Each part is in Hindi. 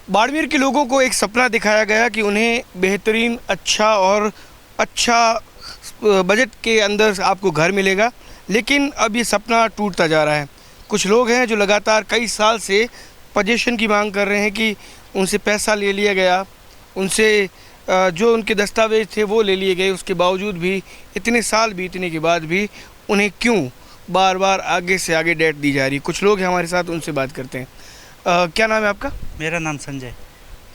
बाड़मेर के लोगों को एक सपना दिखाया गया कि उन्हें बेहतरीन अच्छा बजट के अंदर आपको घर मिलेगा, लेकिन अब ये सपना टूटता जा रहा है। कुछ लोग हैं जो लगातार कई साल से पोजीशन की मांग कर रहे हैं कि उनसे पैसा ले लिया गया, उनसे जो उनके दस्तावेज थे वो ले लिए गए, उसके बावजूद भी इतने साल बीतने के बाद भी उन्हें क्यों बार बार आगे से आगे डेट दी जा रही है। कुछ लोग हैं हमारे साथ, उनसे बात करते हैं। क्या नाम है आपका? मेरा नाम संजय।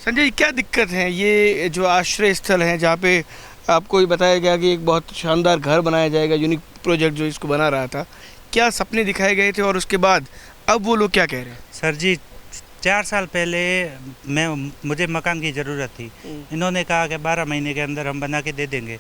संजय, क्या दिक्कत है? ये जो आश्रय स्थल है जहाँ पे आपको ये बताया गया कि एक बहुत शानदार घर बनाया जाएगा, यूनिक प्रोजेक्ट जो इसको बना रहा था, क्या सपने दिखाए गए थे और उसके बाद अब वो लोग क्या कह रहे हैं? सर जी, 4 साल पहले मुझे मकान की ज़रूरत थी। इन्होंने कहा कि 12 महीने के अंदर हम बना के दे देंगे।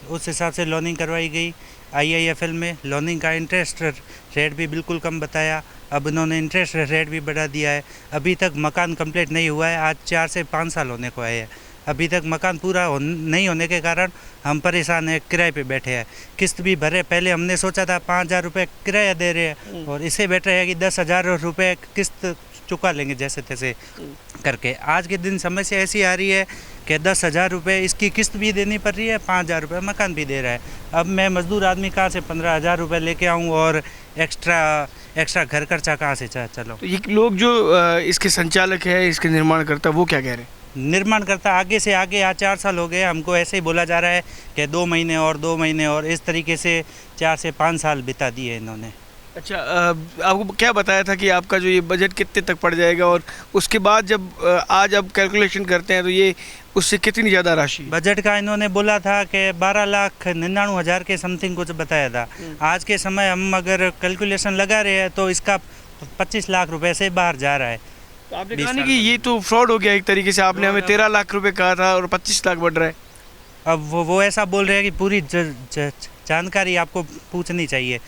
उस हिसाब से लोनिंग करवाई गई IIFL में। लोनिंग का इंटरेस्ट रेट भी बिल्कुल कम बताया। अब इन्होंने इंटरेस्ट रेट भी बढ़ा दिया है। अभी तक मकान कंप्लीट नहीं हुआ है। आज 4 से 5 साल होने को आए हैं। अभी तक मकान पूरा नहीं होने के कारण हम परेशान हैं, किराए पे बैठे हैं। किस्त भी भरे। पहले हमने सोचा था 5,000 रुपये किराया दे रहे हैं और इससे बेटर है कि 10,000 रुपये किस्त चुका लेंगे जैसे तैसे करके। आज के दिन समस्या ऐसी आ रही है कि 10,000 रुपये इसकी किस्त भी देनी पड़ रही है, 5,000 रुपये मकान भी दे रहा है। अब मैं मजदूर आदमी कहाँ से 15,000 रुपये लेके आऊँ और एक्स्ट्रा घर खर्चा कहाँ से चलो। तो ये लोग जो इसके संचालक है, इसके निर्माणकर्ता, वो क्या कह रहे हैं? निर्माण करता आगे से आगे। आज 4 साल हो गए, हमको ऐसे ही बोला जा रहा है कि 2 महीने और 2 महीने और इस तरीके से 4 से 5 साल बिता दिए इन्होंने। अच्छा, आपको क्या बताया था कि आपका जो ये बजट कितने तक पड़ जाएगा, और उसके बाद जब आज अब कैलकुलेशन करते हैं तो ये उससे कितनी ज़्यादा राशि? बजट का इन्होंने बोला था कि 12,99,000 के समथिंग कुछ बताया था। आज के समय हम अगर कैलकुलेशन लगा रहे हैं तो इसका 25 लाख रुपए से बाहर जा रहा है। तो आपने कहा नहीं कि ये तो फ्रॉड हो गया एक तरीके से? आपने हमें 13 लाख रुपए कहा था और 25 लाख बढ़ रहा है। अब वो ऐसा बोल रहे हैं कि पूरी जानकारी आपको पूछनी चाहिए।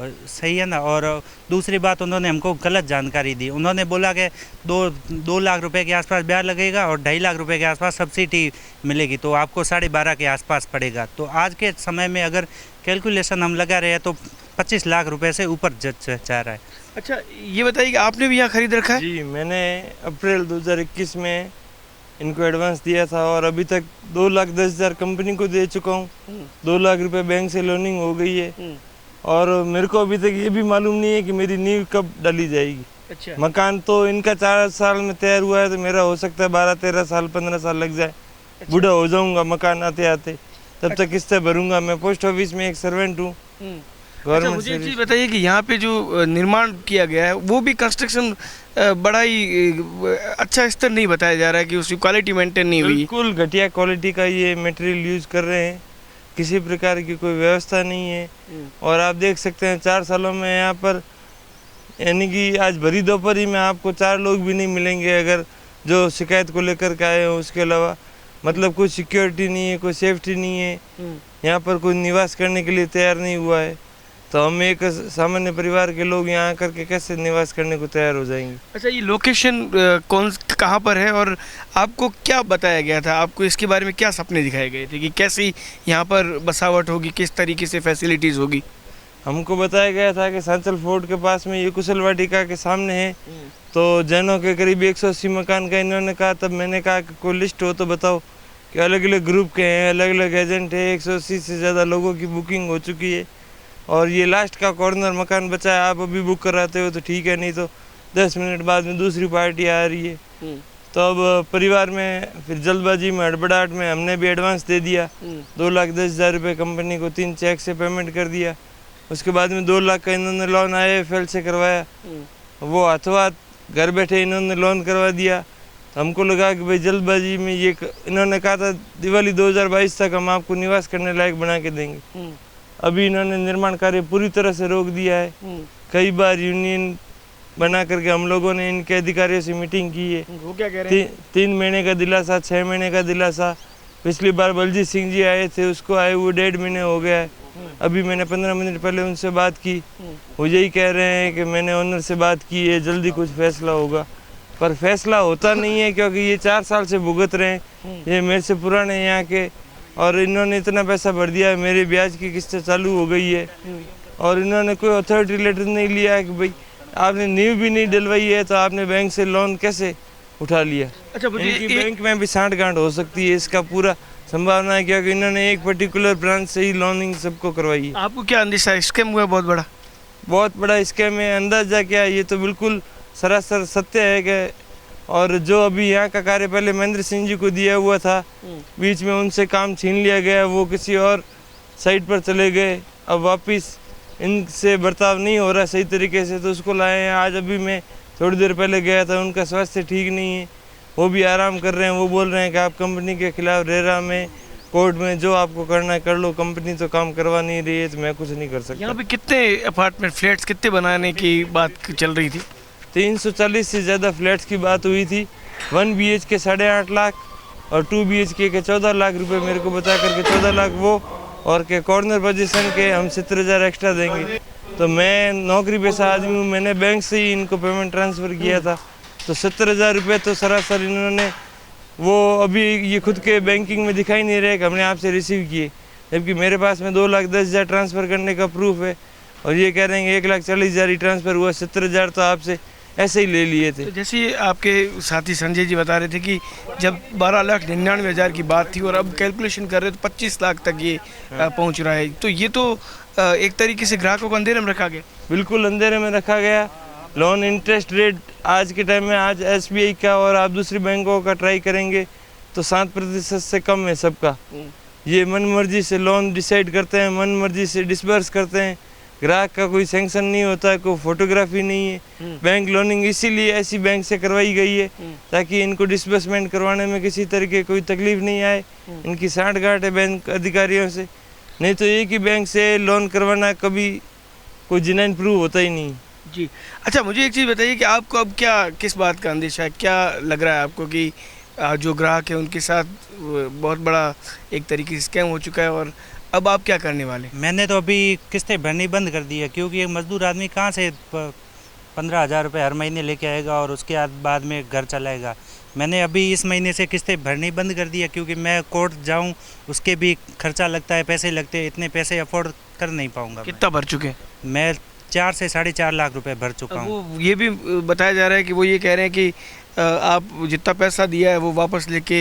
सही है ना। और दूसरी बात, उन्होंने हमको गलत जानकारी दी। उन्होंने बोला कि 2 लाख रुपए के आसपास ब्याज लगेगा और 2.5 लाख रुपए के आसपास सब्सिडी मिलेगी, तो आपको 12.5 के आसपास पड़ेगा। तो आज के समय में अगर कैलकुलेशन हम लगा रहे हैं तो 25 लाख रुपए से ऊपर जा रहा है। अच्छा, ये बताइए कि आपने भी यहाँ खरीद रखा है? जी, मैंने अप्रैल 2021 में इनको एडवांस दिया था और अभी तक 2,10,000 कंपनी को दे चुका हूँ। 2 लाख रुपए बैंक से लोनिंग हो गई है और मेरे को अभी तक ये भी मालूम नहीं है कि मेरी नींव कब डाली जाएगी। अच्छा। मकान तो इनका 4 साल में तैयार हुआ है, तो मेरा हो सकता है 12-13 साल 15 साल लग जाए। अच्छा। बूढ़ा हो जाऊंगा मकान आते आते, तब तक किस्तें भरूंगा। मैं पोस्ट ऑफिस में एक सर्वेंट हूँ। अच्छा, मुझे एक चीज़ बताइए कि यहाँ पे जो निर्माण किया गया है वो भी कंस्ट्रक्शन बड़ा ही अच्छा स्तर नहीं बताया जा रहा है कि उसकी क्वालिटी मेंटेन नहीं हुई। बिल्कुल घटिया क्वालिटी का ये मटेरियल यूज कर रहे हैं। किसी प्रकार की कोई व्यवस्था नहीं है। और आप देख सकते हैं 4 सालों में यहाँ पर, यानी कि आज भरी दोपहरी में आपको 4 लोग भी नहीं मिलेंगे अगर जो शिकायत को लेकर के आए हो। उसके अलावा मतलब कोई सिक्योरिटी नहीं है, कोई सेफ्टी नहीं है। यहाँ पर कोई निवास करने के लिए तैयार नहीं हुआ है, तो हम एक सामान्य परिवार के लोग यहाँ आकर के कैसे निवास करने को तैयार हो जाएंगे? अच्छा, ये लोकेशन कहाँ पर है और आपको क्या बताया गया था? आपको इसके बारे में क्या सपने दिखाए गए थे कि कैसी यहाँ पर बसावट होगी, किस तरीके से फैसिलिटीज़ होगी? हमको बताया गया था कि सांचल फोर्ट के पास में ये कुशल वाटिका के सामने है। तो जैनों के करीब 180 मकान का इन्होंने कहा। तब मैंने कहा कि कोई लिस्ट हो तो बताओ कि अलग अलग ग्रुप के हैं, अलग अलग एजेंट है, 180 से ज़्यादा लोगों की बुकिंग हो चुकी है और ये लास्ट का कॉर्नर मकान बचा है। आप अभी बुक कराते हो तो ठीक है, नहीं तो 10 मिनट बाद में दूसरी पार्टी आ रही है। तो अब परिवार में फिर जल्दबाजी में, हड़बड़ाहट में हमने भी एडवांस दे दिया। 2,10,000 रुपये कंपनी को 3 चेक से पेमेंट कर दिया। उसके बाद में 2 लाख का इन्होंने लोन IIFL से करवाया। वो हाथों हाथ घर बैठे इन्होंने लोन करवा दिया। हमको लगा कि भाई जल्दबाजी में ये इन्होंने कहा था दिवाली 2022 तक हम आपको निवास करने लायक बना के देंगे। अभी इन्होंने निर्माण कार्य पूरी तरह से रोक दिया है। कई बार यूनियन बना करके हम लोगों ने इनके अधिकारियों से मीटिंग की है। वो क्या कह रहे हैं? 3 महीने का दिलासा, 6 महीने का दिलासा। पिछली बार बलजीत सिंह जी आए थे, उसको आए हुए 1.5 महीने हो गया है। अभी मैंने 15 मिनट पहले उनसे बात की, वो यही कह रहे हैं कि मैंने ओनर से बात की है, जल्दी कुछ फैसला होगा। पर फैसला होता नहीं है क्योंकि ये 4 साल से भुगत रहे हैं। ये मेरे से पुराने यहाँ के और इन्होंने इतना पैसा भर दिया है, मेरे ब्याज की किस्तें चालू हो गई है और इन्होंने कोई अथॉरिटी लेटर नहीं लिया है कि भाई आपने नींव भी नहीं डलवाई है तो आपने बैंक से लोन कैसे उठा लिया। अच्छा, मुझे इनकी बैंक में भी सांठ-गांठ हो सकती है, इसका पूरा संभावना है, क्योंकि इन्होंने एक पर्टिकुलर ब्रांच से ही लोनिंग सबको करवाई है। आपको क्या अंदेशा है, स्कैम हुआ बहुत बड़ा? बहुत बड़ा स्कैम है, अंदाजा क्या है, ये तो बिल्कुल सरासर सत्य है कि और जो अभी यहाँ का कार्य पहले महेंद्र सिंह जी को दिया हुआ था, बीच में उनसे काम छीन लिया गया, वो किसी और साइड पर चले गए, अब वापस इनसे बर्ताव नहीं हो रहा सही तरीके से, तो उसको लाए हैं। आज अभी मैं थोड़ी देर पहले गया था, उनका स्वास्थ्य ठीक नहीं है, वो भी आराम कर रहे हैं। वो बोल रहे हैं कि आप कंपनी के खिलाफ रेरा में, कोर्ट में जो आपको करना है कर लो, कंपनी तो काम करवा नहीं रही है, तो मैं कुछ नहीं कर सकता। यहाँ पे कितने अपार्टमेंट फ्लैट्स कितने बनाने की बात चल रही थी? 340 से ज़्यादा फ्लैट्स की बात हुई थी। 1 BHK 8.5 लाख और 2 BHK के 14 लाख रुपए मेरे को बता करके 14 लाख वो, और के कॉर्नर पोजीशन के हम 70,000 एक्स्ट्रा देंगे। तो मैं नौकरी पेशा आदमी हूँ, मैंने बैंक से ही इनको पेमेंट ट्रांसफ़र किया था, तो 70,000 रुपये तो सरासर इन्होंने, वो अभी ये खुद के बैंकिंग में दिखाई नहीं रहे कि हमने आपसे रिसीव किए, जबकि मेरे पास में 2,10,000 ट्रांसफ़र करने का प्रूफ है, और ये कह रहे हैं कि 1,40,000 ही ट्रांसफ़र हुआ, 70,000 तो आपसे ऐसे ही ले लिए थे। तो जैसे आपके साथी संजय जी बता रहे थे कि जब 12,99,000 की बात थी और अब कैलकुलेशन कर रहे तो 25 लाख तक ये पहुंच रहा है, तो ये तो एक तरीके से ग्राहकों को अंधेरे में रखा गया। बिल्कुल अंधेरे में रखा गया। लोन इंटरेस्ट रेट आज के टाइम में, आज SBI का और आप दूसरी बैंकों का ट्राई करेंगे तो 7% से कम है सबका। ये मन मर्जी से लोन डिसाइड करते हैं, मन मर्जी से डिसबर्स करते हैं, ग्राहक का कोई सैंक्शन नहीं होता है, कोई फोटोग्राफी नहीं है। बैंक लोनिंग इसीलिए ऐसी बैंक से करवाई गई है ताकि इनको डिसबर्समेंट करवाने में किसी तरह की कोई तकलीफ नहीं आए। इनकी सांठ-गांठ है बैंक अधिकारियों से, नहीं तो एक ही बैंक से लोन करवाना कभी कोई जेन्युइन प्रूव होता ही नहीं। जी, अच्छा, मुझे एक चीज़ बताइए कि आपको अब क्या, किस बात का अंदेशा है, क्या लग रहा है आपको कि जो ग्राहक है उनके साथ बहुत बड़ा एक तरीके से स्कैम हो चुका है, और अब आप क्या करने वाले? मैंने तो अभी किस्तें भरनी बंद कर दी है, क्योंकि एक मजदूर आदमी कहाँ से 15,000 रुपये हर महीने लेके आएगा और उसके बाद में घर चलाएगा। मैंने अभी इस महीने से किस्तें भरनी बंद कर दी है, क्योंकि मैं कोर्ट जाऊं उसके भी खर्चा लगता है, पैसे लगते हैं, इतने पैसे अफोर्ड कर नहीं पाऊंगा। कितना भर चुके हैं? मैं 4 से 4.5 लाख रुपए भर चुका हूँ। वो ये भी बताया जा रहा है कि वो ये कह रहे हैं कि आप जितना पैसा दिया है वो वापस लेके,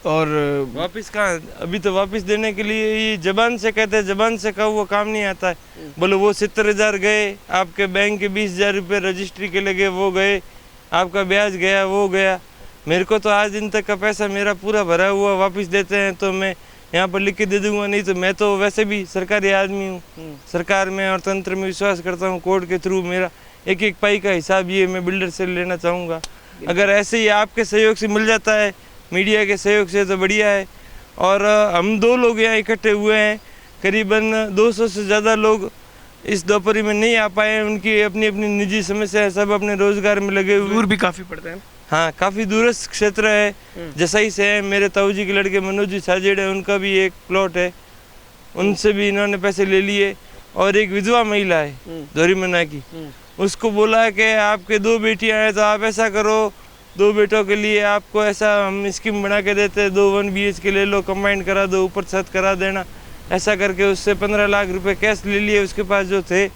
और वापस कहाँ, अभी तो वापस देने के लिए ये जबान से कहते हैं, जबान से कहा वो काम नहीं आता है। बोलो वो 70,000 गए, आपके बैंक के 20,000 रुपये रजिस्ट्री के लगे वो गए, आपका ब्याज गया वो गया। मेरे को तो आज दिन तक का पैसा मेरा पूरा भरा हुआ वापस देते हैं तो मैं यहाँ पर लिख के दे दूंगा, नहीं तो मैं तो वैसे भी सरकारी आदमी हूँ, सरकार में और तंत्र में विश्वास करता हूँ। कोर्ट के थ्रू मेरा एक एक पाई का हिसाब ये मैं बिल्डर से लेना चाहूँगा। अगर ऐसे ही आपके सहयोग से मिल जाता है, मीडिया के सहयोग से, तो बढ़िया है। और हम 2 लोग यहाँ इकट्ठे हुए हैं, करीबन 200 से ज़्यादा लोग इस दोपहरी में नहीं आ पाए, उनकी अपनी अपनी निजी समस्या है, सब अपने रोजगार में लगे हुए। दूर भी काफ़ी पड़ता है। हाँ, काफ़ी दूरस्थ क्षेत्र है, जसई से है। मेरे ताऊ जी के लड़के मनोज जी साजेड़ है, उनका भी एक प्लॉट है, उनसे भी इन्होंने पैसे ले लिए। और एक विधवा महिला है दोरीमना की, उसको बोला कि आपके 2 बेटियां हैं तो आप ऐसा करो, 2 बेटों के लिए आपको ऐसा हम स्कीम बना के देते हैं, 2 1 BHK ले लो, कंबाइंड करा दो, ऊपर छत करा देना। ऐसा करके उससे 15 लाख रुपए कैश ले लिए उसके पास जो थे,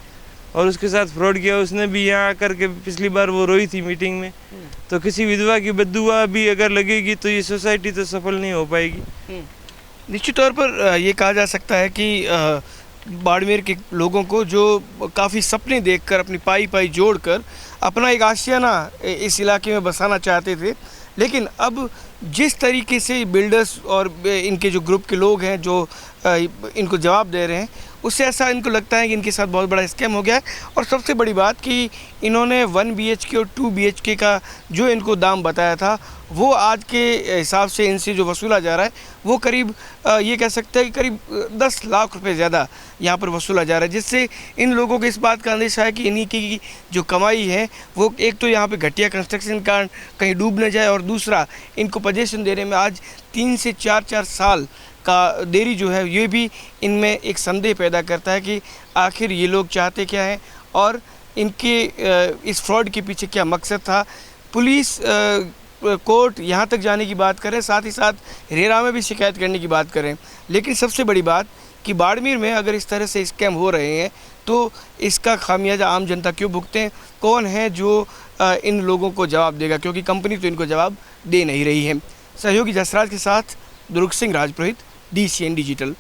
और उसके साथ फ्रॉड किया। उसने भी यहाँ आकर के पिछली बार वो रोई थी मीटिंग में। तो किसी विधवा की बद्दुआ भी अगर लगेगी तो ये सोसाइटी तो सफल नहीं हो पाएगी। निश्चित तौर पर ये कहा जा सकता है कि बाड़मेर के लोगों को जो काफ़ी सपने देखकर, अपनी पाई पाई जोड़कर अपना एक आशियाना इस इलाके में बसाना चाहते थे, लेकिन अब जिस तरीके से बिल्डर्स और इनके जो ग्रुप के लोग हैं जो इनको जवाब दे रहे हैं, उससे ऐसा इनको लगता है कि इनके साथ बहुत बड़ा स्कैम हो गया है। और सबसे बड़ी बात कि इन्होंने 1 BHK और 2 BHK का जो इनको दाम बताया था, वो आज के हिसाब से इनसे जो वसूला जा रहा है वो करीब ये कह सकते हैं कि करीब 10 लाख रुपए ज़्यादा यहाँ पर वसूला जा रहा है, जिससे इन लोगों को इस बात का अंदेशा है कि इन्हीं की जो कमाई है वो एक तो यहाँ पे घटिया कंस्ट्रक्शन का कहीं डूब न जाए, और दूसरा इनको पोजीशन देने में आज 3 से 4 साल का देरी जो है ये भी इनमें एक संदेह पैदा करता है कि आखिर ये लोग चाहते क्या हैं और इनके इस फ्रॉड के पीछे क्या मकसद था। पुलिस कोर्ट यहाँ तक जाने की बात करें, साथ ही साथ रेरा में भी शिकायत करने की बात करें, लेकिन सबसे बड़ी बात कि बाड़मेर में अगर इस तरह से स्कैम हो रहे हैं तो इसका खामियाजा आम जनता क्यों भुगते हैं? कौन है जो इन लोगों को जवाब देगा, क्योंकि कंपनी तो इनको जवाब दे नहीं रही है। सहयोगी जसराज के साथ दुर्ग सिंह राजपुरोहित, DCN डिजिटल।